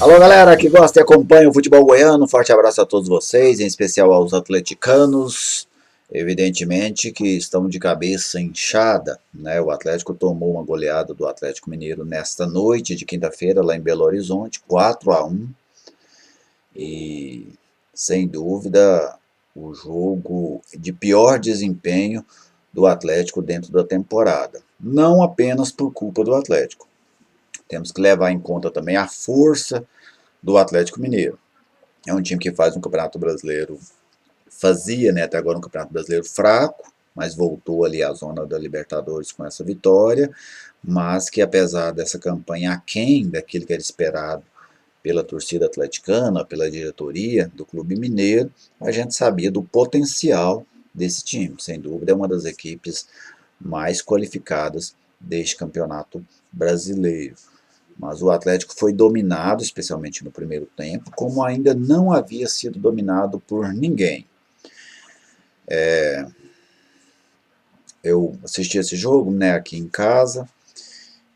Alô galera que gosta e acompanha o futebol goiano, forte abraço a todos vocês, em especial aos atleticanos, evidentemente que estão de cabeça inchada, né? O Atlético tomou uma goleada do Atlético Mineiro nesta noite de quinta-feira lá em Belo Horizonte, 4-1, e sem dúvida o jogo de pior desempenho do Atlético dentro da temporada, não apenas por culpa do Atlético. Temos que levar em conta também a força do Atlético Mineiro. É um time que faz um campeonato brasileiro, fazia, né, até agora um campeonato brasileiro fraco, mas voltou ali à zona da Libertadores com essa vitória, mas que apesar dessa campanha aquém daquilo que era esperado pela torcida atleticana, pela diretoria do Clube Mineiro, a gente sabia do potencial desse time. Sem dúvida é uma das equipes mais qualificadas deste campeonato brasileiro. Mas o Atlético foi dominado, especialmente no primeiro tempo, como ainda não havia sido dominado por ninguém. Eu assisti esse jogo, né, aqui em casa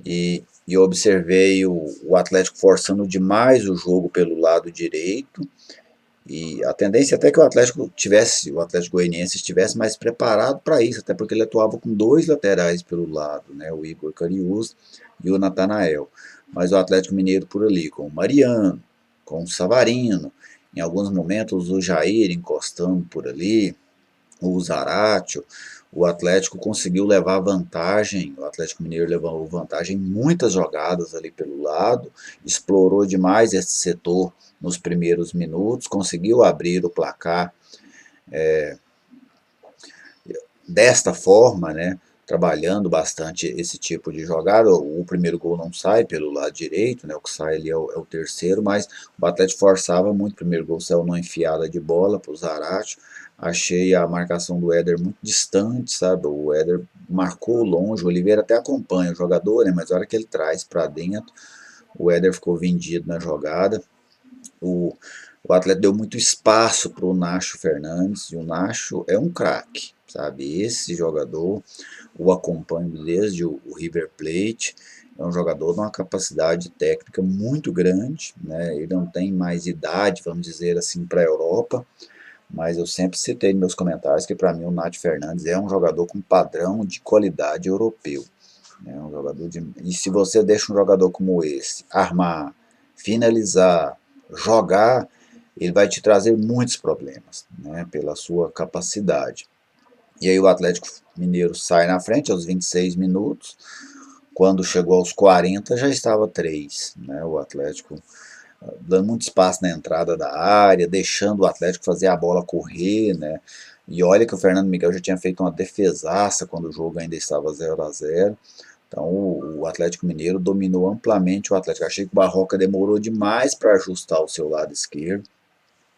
e observei o Atlético forçando demais o jogo pelo lado direito. E a tendência até que o Atlético Goianiense estivesse mais preparado para isso, até porque ele atuava com dois laterais pelo lado, né, o Igor Cariús e o Natanael. Mas o Atlético Mineiro por ali, com o Mariano, com o Savarino, em alguns momentos o Jair encostando por ali, o Zaratio, o Atlético conseguiu levar vantagem, o Atlético Mineiro levou vantagem em muitas jogadas ali pelo lado, explorou demais esse setor nos primeiros minutos, conseguiu abrir o placar desta forma, né, trabalhando bastante esse tipo de jogada. O primeiro gol não sai pelo lado direito, né, o que sai ali é o terceiro, mas o Atlético forçava muito, o primeiro gol saiu numa enfiada de bola para o Zaratio. Achei a marcação do Éder muito distante, sabe? O Éder marcou longe, o Oliveira até acompanha o jogador, né, mas na hora que ele traz para dentro, o Éder ficou vendido na jogada. O Atlético deu muito espaço para o Nacho Fernandes, e o Nacho é um craque, sabe? Esse jogador o acompanho desde o River Plate, é um jogador de uma capacidade técnica muito grande, né? Ele não tem mais idade, vamos dizer assim, para a Europa, mas eu sempre citei nos meus comentários que para mim o Nath Fernandes é um jogador com padrão de qualidade europeu. Né? Um jogador de... E se você deixa um jogador como esse armar, finalizar, jogar, ele vai te trazer muitos problemas, né? Pela sua capacidade. E aí o Atlético Mineiro sai na frente aos 26 minutos, quando chegou aos 40 já estava 3, né? O Atlético dando muito espaço na entrada da área, deixando o Atlético fazer a bola correr, né? E olha que o Fernando Miguel já tinha feito uma defesaça quando o jogo ainda estava 0-0. Então o Atlético Mineiro dominou amplamente o Atlético. Achei que o Barroca demorou demais para ajustar o seu lado esquerdo,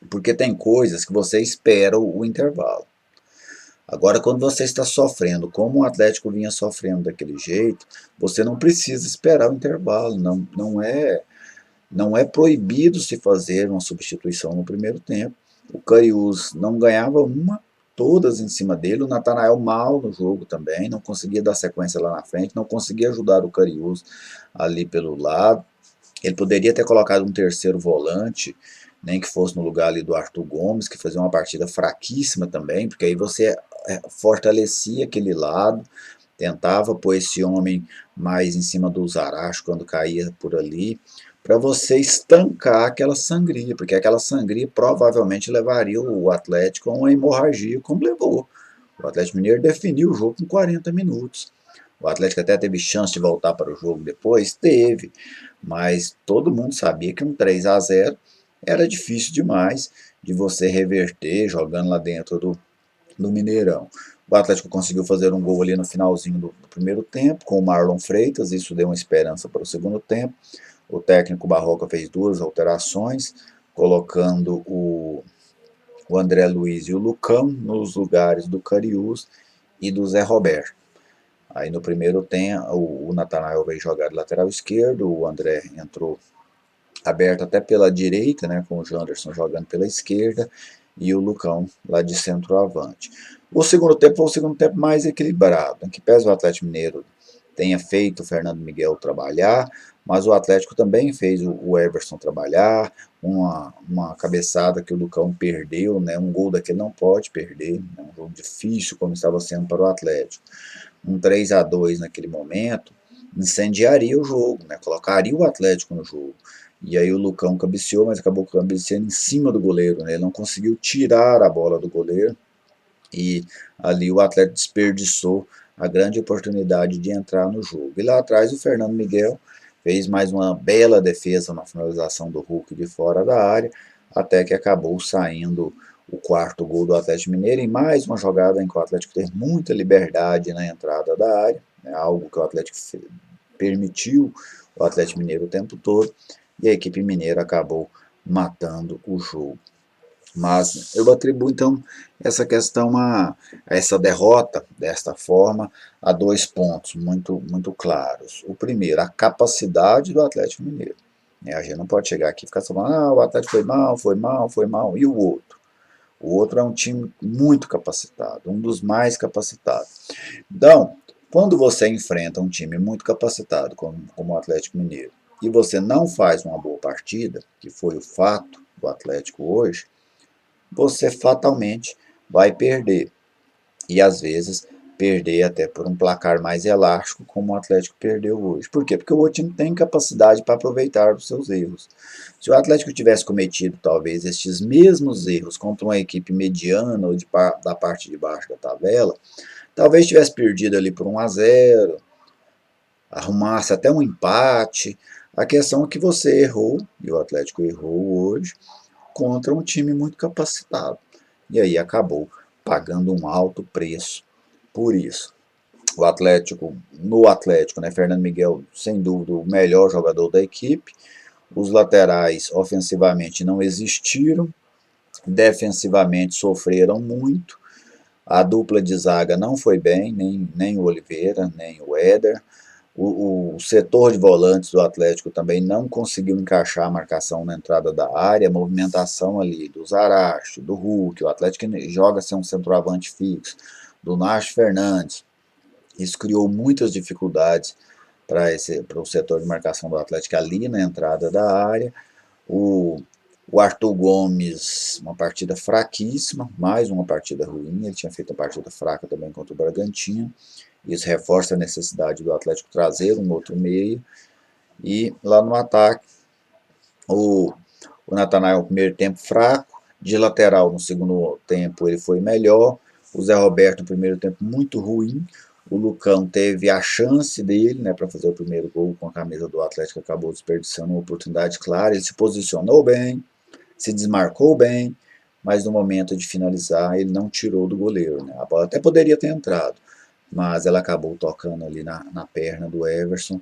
porque tem coisas que você espera o intervalo. Agora, quando você está sofrendo, como o Atlético vinha sofrendo daquele jeito, você não precisa esperar o intervalo. Não é proibido se fazer uma substituição no primeiro tempo. O Cariús não ganhava uma, todas em cima dele. O Natanael mal no jogo também, não conseguia dar sequência lá na frente, não conseguia ajudar o Cariús ali pelo lado. Ele poderia ter colocado um terceiro volante, nem que fosse no lugar ali do Arthur Gomes, que fazia uma partida fraquíssima também, porque aí você fortalecia aquele lado, tentava pôr esse homem mais em cima do Zaratio quando caía por ali, para você estancar aquela sangria, porque aquela sangria provavelmente levaria o Atlético a uma hemorragia, como levou. O Atlético Mineiro definiu o jogo com 40 minutos. O Atlético até teve chance de voltar para o jogo depois? Teve, mas todo mundo sabia que um 3-0 era difícil demais de você reverter jogando lá dentro do Mineirão. O Atlético conseguiu fazer um gol ali no finalzinho do primeiro tempo, com o Marlon Freitas, isso deu uma esperança para o segundo tempo. O técnico Barroca fez duas alterações, colocando o André Luiz e o Lucão nos lugares do Cariús e do Zé Roberto. Aí no primeiro tempo o Natanael veio jogar de lateral esquerdo, o André entrou aberto até pela direita, né, com o Janderson jogando pela esquerda e o Lucão lá de centroavante. O segundo tempo foi o segundo tempo mais equilibrado, em que pese o Atlético Mineiro tenha feito o Fernando Miguel trabalhar, mas o Atlético também fez o Everson trabalhar, uma cabeçada que o Lucão perdeu, né, um gol daquele não pode perder, é um jogo difícil como estava sendo para o Atlético. Um 3-2 naquele momento incendiaria o jogo, né, colocaria o Atlético no jogo. E aí o Lucão cabeceou, mas acabou cabeceando em cima do goleiro, né, ele não conseguiu tirar a bola do goleiro, e ali o Atlético desperdiçou a grande oportunidade de entrar no jogo. E lá atrás o Fernando Miguel fez mais uma bela defesa na finalização do Hulk de fora da área, até que acabou saindo o quarto gol do Atlético Mineiro, em mais uma jogada em que o Atlético teve muita liberdade na entrada da área, né, algo que o Atlético permitiu o Atlético Mineiro o tempo todo, e a equipe mineira acabou matando o jogo. Mas eu atribuo então essa questão essa derrota desta forma a dois pontos muito claros. O primeiro, a capacidade do Atlético Mineiro. A gente não pode chegar aqui e ficar só falando, o Atlético foi mal, foi mal, foi mal, e o outro? O outro é um time muito capacitado, um dos mais capacitados. Então, quando você enfrenta um time muito capacitado, como o Atlético Mineiro, e você não faz uma boa partida, que foi o fato do Atlético hoje, você fatalmente vai perder. E às vezes perder até por um placar mais elástico, como o Atlético perdeu hoje. Por quê? Porque o outro time tem capacidade para aproveitar os seus erros. Se o Atlético tivesse cometido talvez estes mesmos erros contra uma equipe mediana ou da parte de baixo da tabela, talvez tivesse perdido ali por 1-0, arrumasse até um empate. A questão é que você errou, e o Atlético errou hoje, contra um time muito capacitado. E aí acabou pagando um alto preço por isso. O Atlético, no Atlético, né, Fernando Miguel, sem dúvida, o melhor jogador da equipe. Os laterais, ofensivamente, não existiram. Defensivamente, sofreram muito. A dupla de zaga não foi bem, nem o Oliveira, nem o Éder. O setor de volantes do Atlético também não conseguiu encaixar a marcação na entrada da área, a movimentação ali do Zaracho, do Hulk, o Atlético joga sem um centroavante fixo, do Nacho Fernandes. Isso criou muitas dificuldades para o setor de marcação do Atlético ali na entrada da área. O Arthur Gomes, uma partida fraquíssima, mais uma partida ruim, ele tinha feito uma partida fraca também contra o Bragantino. Isso reforça a necessidade do Atlético trazer um outro meio. E lá no ataque, o Natanael no primeiro tempo fraco, de lateral no segundo tempo ele foi melhor, o Zé Roberto no primeiro tempo muito ruim, o Lucão teve a chance dele, né, para fazer o primeiro gol com a camisa do Atlético, acabou desperdiçando uma oportunidade clara, ele se posicionou bem, se desmarcou bem, mas no momento de finalizar ele não tirou do goleiro, né? A bola até poderia ter entrado, mas ela acabou tocando ali na perna do Everson.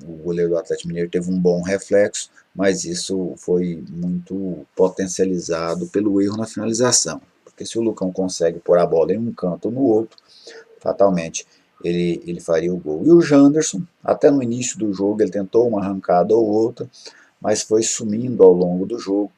O goleiro do Atlético Mineiro teve um bom reflexo, mas isso foi muito potencializado pelo erro na finalização. Porque se o Lucão consegue pôr a bola em um canto ou no outro, fatalmente ele faria o gol. E o Janderson, até no início do jogo, ele tentou uma arrancada ou outra, mas foi sumindo ao longo do jogo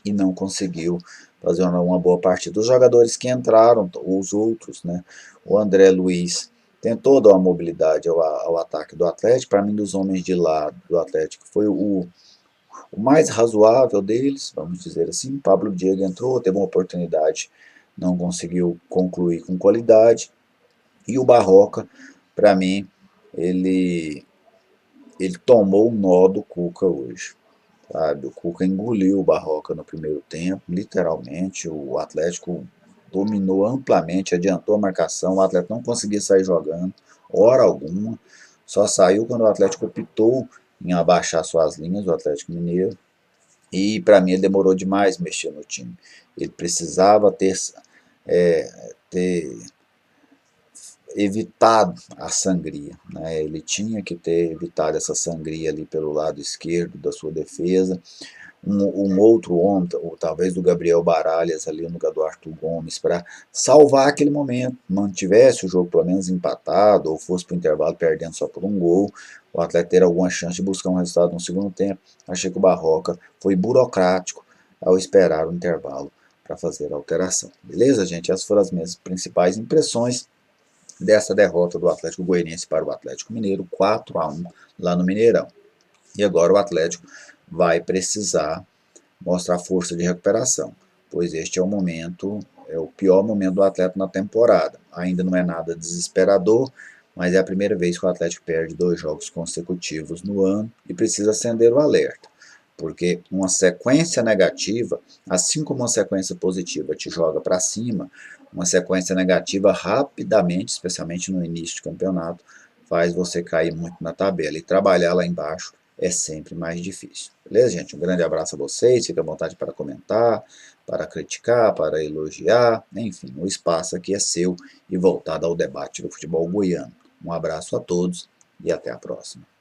e não conseguiu fazer uma boa partida. Os jogadores que entraram, os outros, né, o André Luiz tentou dar uma mobilidade ao ataque do Atlético. Para mim, dos homens de lado do Atlético, foi o mais razoável deles, vamos dizer assim. Pablo Diego entrou, teve uma oportunidade, não conseguiu concluir com qualidade. E o Barroca, para mim, ele tomou o nó do Cuca hoje. Sabe? O Cuca engoliu o Barroca no primeiro tempo, literalmente. O Atlético dominou amplamente, adiantou a marcação, o Atlético não conseguia sair jogando, hora alguma. Só saiu quando o Atlético optou em abaixar suas linhas, o Atlético Mineiro. E para mim ele demorou demais mexer no time. Ele precisava ter evitado a sangria, né? Ele tinha que ter evitado essa sangria ali pelo lado esquerdo da sua defesa. Um outro homem, ou talvez do Gabriel Baralhas ali no lugar do Arthur Gomes, para salvar aquele momento, mantivesse o jogo pelo menos empatado, ou fosse para o intervalo perdendo só por um gol, o Atlético ter alguma chance de buscar um resultado no segundo tempo. Achei que o Barroca foi burocrático ao esperar o intervalo para fazer a alteração. Beleza, gente? Essas foram as minhas principais impressões dessa derrota do Atlético Goianiense para o Atlético Mineiro, 4-1 lá no Mineirão. E agora o Atlético vai precisar mostrar força de recuperação, pois este é o momento, é o pior momento do Atlético na temporada. Ainda não é nada desesperador, mas é a primeira vez que o Atlético perde 2 jogos consecutivos no ano e precisa acender o alerta, porque uma sequência negativa, assim como uma sequência positiva te joga para cima, uma sequência negativa rapidamente, especialmente no início do campeonato, faz você cair muito na tabela e trabalhar lá embaixo é sempre mais difícil. Beleza, gente? Um grande abraço a vocês, fique à vontade para comentar, para criticar, para elogiar, enfim, o espaço aqui é seu e voltado ao debate do futebol goiano. Um abraço a todos e até a próxima.